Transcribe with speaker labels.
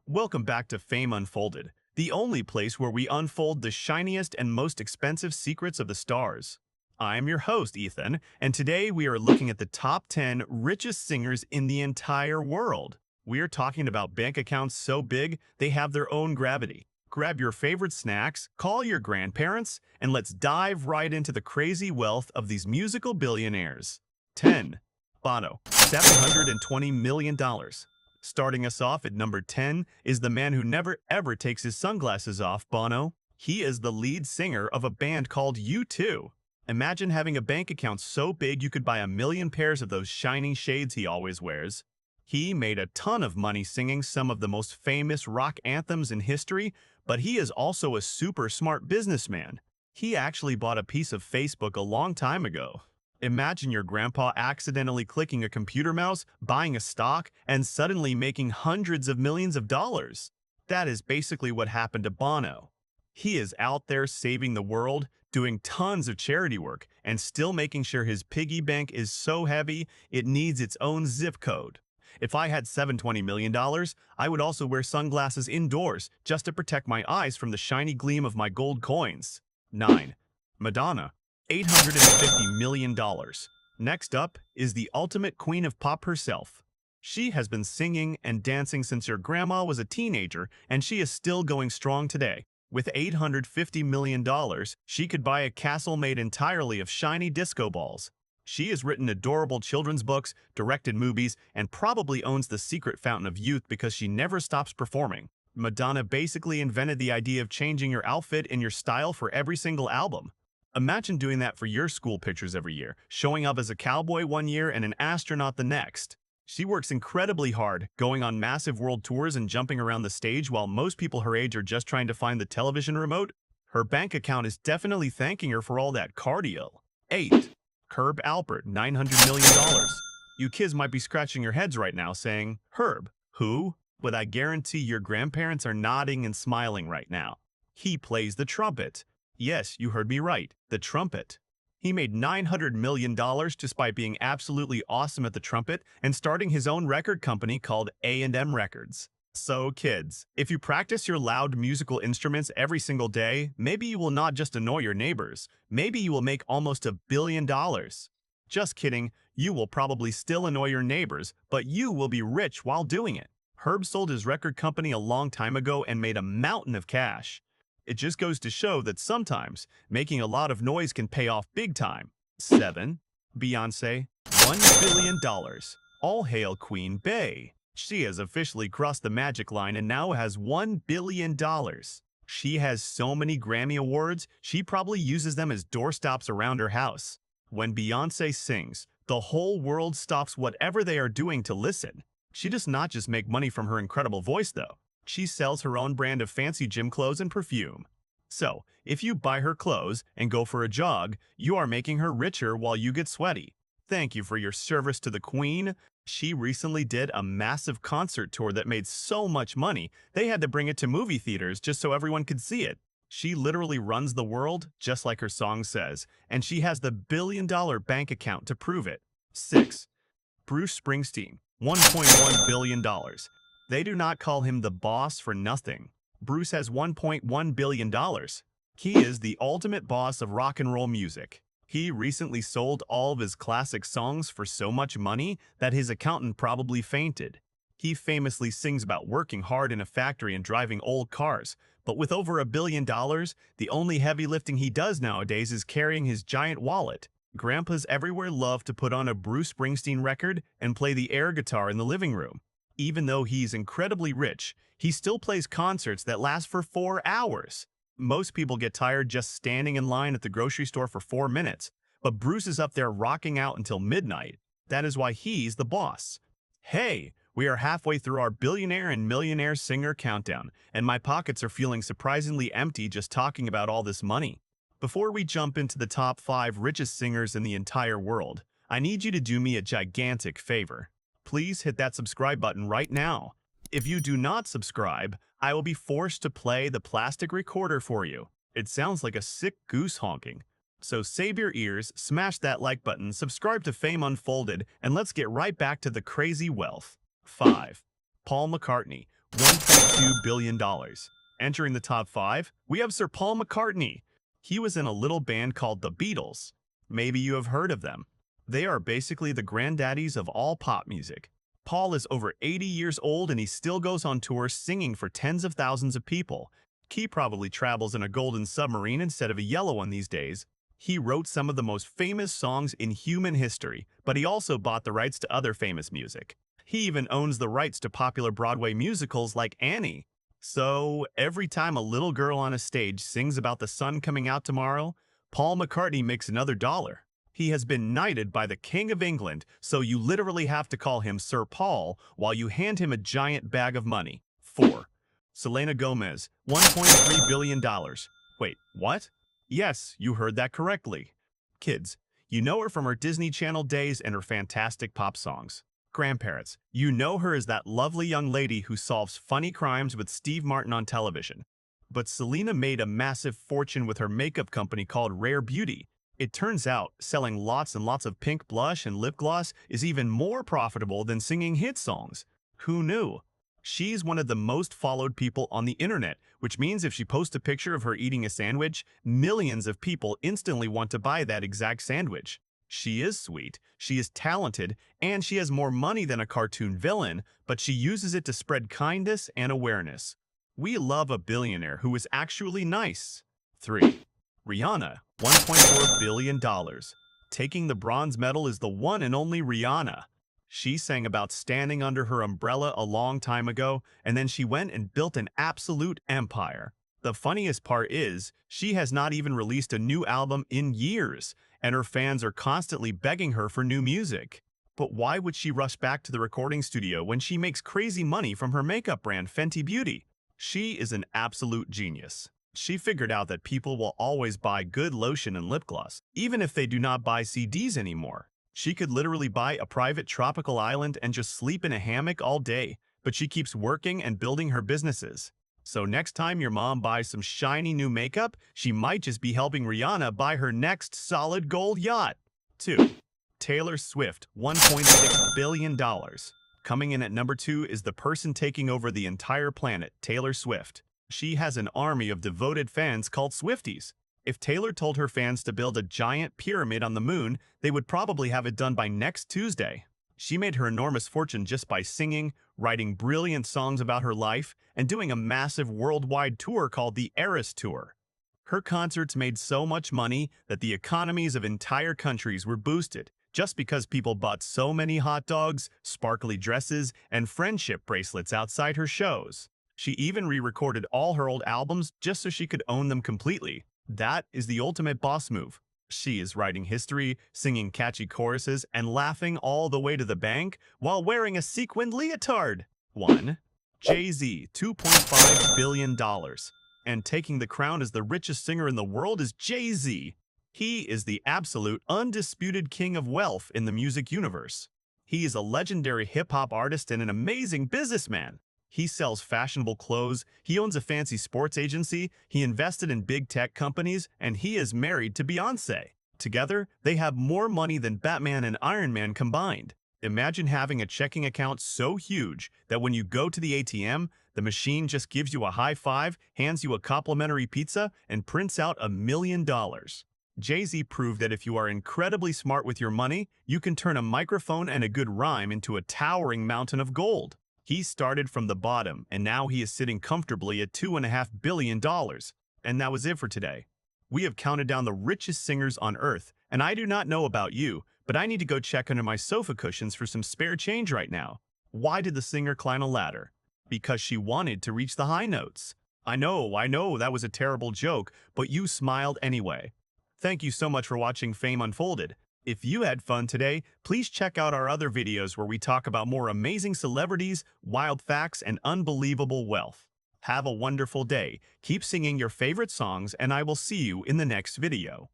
Speaker 1: Welcome back to Fame Unfolded, the only place where we unfold the shiniest and most expensive secrets of the stars. I'm your host, Ethan, and today we are looking at the top 10 richest singers in the entire world. We are talking about bank accounts so big they have their own gravity. Grab your favorite snacks, call your grandparents, and let's dive right into the crazy wealth of these musical billionaires. 10. Bono, $720 million. Starting us off at number 10 is the man who never ever takes his sunglasses off, Bono. He is the lead singer of a band called U2. Imagine having a bank account so big you could buy a million pairs of those shiny shades he always wears. He made a ton of money singing some of the most famous rock anthems in history, but he is also a super smart businessman. He actually bought a piece of Facebook a long time ago. Imagine your grandpa accidentally clicking a computer mouse, buying a stock, and suddenly making hundreds of millions of dollars. That is basically what happened to Bono. He is out there saving the world, doing tons of charity work, and still making sure his piggy bank is so heavy it needs its own zip code. If I had $720 million, I would also wear sunglasses indoors just to protect my eyes from the shiny gleam of my gold coins. 9. Madonna, $850 million. Next up is the ultimate queen of pop herself. She has been singing and dancing since your grandma was a teenager, and she is still going strong today. With $850 million, she could buy a castle made entirely of shiny disco balls. She has written adorable children's books, directed movies, and probably owns the secret fountain of youth because she never stops performing. Madonna basically invented the idea of changing your outfit and your style for every single album. Imagine doing that for your school pictures every year, showing up as a cowboy one year and an astronaut the next. She works incredibly hard, going on massive world tours and jumping around the stage while most people her age are just trying to find the television remote. Her bank account is definitely thanking her for all that cardio. 8. Herb Alpert, $900 million. You kids might be scratching your heads right now saying, Herb, who? But I guarantee your grandparents are nodding and smiling right now. He plays the trumpet. Yes, you heard me right, the trumpet. He made $900 million just by being absolutely awesome at the trumpet and starting his own record company called A&M Records. So kids, if you practice your loud musical instruments every single day, maybe you will not just annoy your neighbors, maybe you will make almost $1 billion. Just kidding, you will probably still annoy your neighbors, but you will be rich while doing it. Herb sold his record company a long time ago and made a mountain of cash. It just goes to show that sometimes making a lot of noise can pay off big time. 7. Beyoncé, $1 billion. All hail Queen Bey. She has officially crossed the magic line and now has $1 billion. She has so many Grammy Awards, she probably uses them as doorstops around her house. When Beyoncé sings, the whole world stops whatever they are doing to listen. She does not just make money from her incredible voice, though. She sells her own brand of fancy gym clothes and perfume. So, if you buy her clothes and go for a jog, you are making her richer while you get sweaty. Thank you for your service to the Queen. She recently did a massive concert tour that made so much money, they had to bring it to movie theaters just so everyone could see it. She literally runs the world, just like her song says, and she has the billion-dollar bank account to prove it. 6. Bruce Springsteen, $1.1 billion. They do not call him the boss for nothing. Bruce has $1.1 billion. He is the ultimate boss of rock and roll music. He recently sold all of his classic songs for so much money that his accountant probably fainted. He famously sings about working hard in a factory and driving old cars, but with over $1 billion, the only heavy lifting he does nowadays is carrying his giant wallet. Grandpas everywhere love to put on a Bruce Springsteen record and play the air guitar in the living room. Even though he's incredibly rich, he still plays concerts that last for 4 hours. Most people get tired just standing in line at the grocery store for 4 minutes, but Bruce is up there rocking out until midnight. That is why he's the boss. Hey, we are halfway through our billionaire and millionaire singer countdown, and my pockets are feeling surprisingly empty just talking about all this money. Before we jump into the top 5 richest singers in the entire world, I need you to do me a gigantic favor. Please hit that subscribe button right now. If you do not subscribe, I will be forced to play the plastic recorder for you. It sounds like a sick goose honking. So save your ears, smash that like button, subscribe to Fame Unfolded, and let's get right back to the crazy wealth. 5. Paul McCartney, $1.2 billion. Entering the top 5, we have Sir Paul McCartney. He was in a little band called the Beatles. Maybe you have heard of them. They are basically the granddaddies of all pop music. Paul is over 80 years old and he still goes on tour singing for tens of thousands of people. He probably travels in a golden submarine instead of a yellow one these days. He wrote some of the most famous songs in human history, but he also bought the rights to other famous music. He even owns the rights to popular Broadway musicals like Annie. So, every time a little girl on a stage sings about the sun coming out tomorrow, Paul McCartney makes another dollar. He has been knighted by the King of England, so you literally have to call him Sir Paul while you hand him a giant bag of money. 4. Selena Gomez, $1.3 billion. Wait, what? Yes, you heard that correctly. Kids, you know her from her Disney Channel days and her fantastic pop songs. Grandparents, you know her as that lovely young lady who solves funny crimes with Steve Martin on television. But Selena made a massive fortune with her makeup company called Rare Beauty. It turns out, selling lots and lots of pink blush and lip gloss is even more profitable than singing hit songs. Who knew? She's one of the most followed people on the internet, which means if she posts a picture of her eating a sandwich, millions of people instantly want to buy that exact sandwich. She is sweet, she is talented, and she has more money than a cartoon villain, but she uses it to spread kindness and awareness. We love a billionaire who is actually nice. 3. Rihanna, $1.4 billion. Taking the bronze medal is the one and only Rihanna. She sang about standing under her umbrella a long time ago, and then she went and built an absolute empire. The funniest part is, she has not even released a new album in years, and her fans are constantly begging her for new music. But why would she rush back to the recording studio when she makes crazy money from her makeup brand Fenty Beauty? She is an absolute genius. She figured out that people will always buy good lotion and lip gloss, even if they do not buy CDs anymore. She could literally buy a private tropical island and just sleep in a hammock all day, but she keeps working and building her businesses. So next time your mom buys some shiny new makeup, she might just be helping Rihanna buy her next solid gold yacht. 2. Taylor Swift, $1.6 billion. Coming in at number 2 is the person taking over the entire planet, Taylor Swift. She has an army of devoted fans called Swifties. If Taylor told her fans to build a giant pyramid on the moon, they would probably have it done by next Tuesday. She made her enormous fortune just by singing, writing brilliant songs about her life, and doing a massive worldwide tour called the Eras Tour. Her concerts made so much money that the economies of entire countries were boosted, just because people bought so many hot dogs, sparkly dresses, and friendship bracelets outside her shows. She even re-recorded all her old albums just so she could own them completely. That is the ultimate boss move. She is writing history, singing catchy choruses, and laughing all the way to the bank while wearing a sequined leotard. 1. Jay-Z, $2.5 billion. And taking the crown as the richest singer in the world is Jay-Z. He is the absolute, undisputed king of wealth in the music universe. He is a legendary hip-hop artist and an amazing businessman. He sells fashionable clothes, he owns a fancy sports agency, he invested in big tech companies, and he is married to Beyoncé. Together, they have more money than Batman and Iron Man combined. Imagine having a checking account so huge that when you go to the ATM, the machine just gives you a high five, hands you a complimentary pizza, and prints out $1 million. Jay-Z proved that if you are incredibly smart with your money, you can turn a microphone and a good rhyme into a towering mountain of gold. He started from the bottom, and now he is sitting comfortably at $2.5 billion. And that was it for today. We have counted down the richest singers on Earth, and I do not know about you, but I need to go check under my sofa cushions for some spare change right now. Why did the singer climb a ladder? Because she wanted to reach the high notes. I know, that was a terrible joke, but you smiled anyway. Thank you so much for watching Fame Unfolded. If you had fun today, please check out our other videos where we talk about more amazing celebrities, wild facts, and unbelievable wealth. Have a wonderful day, keep singing your favorite songs, and I will see you in the next video.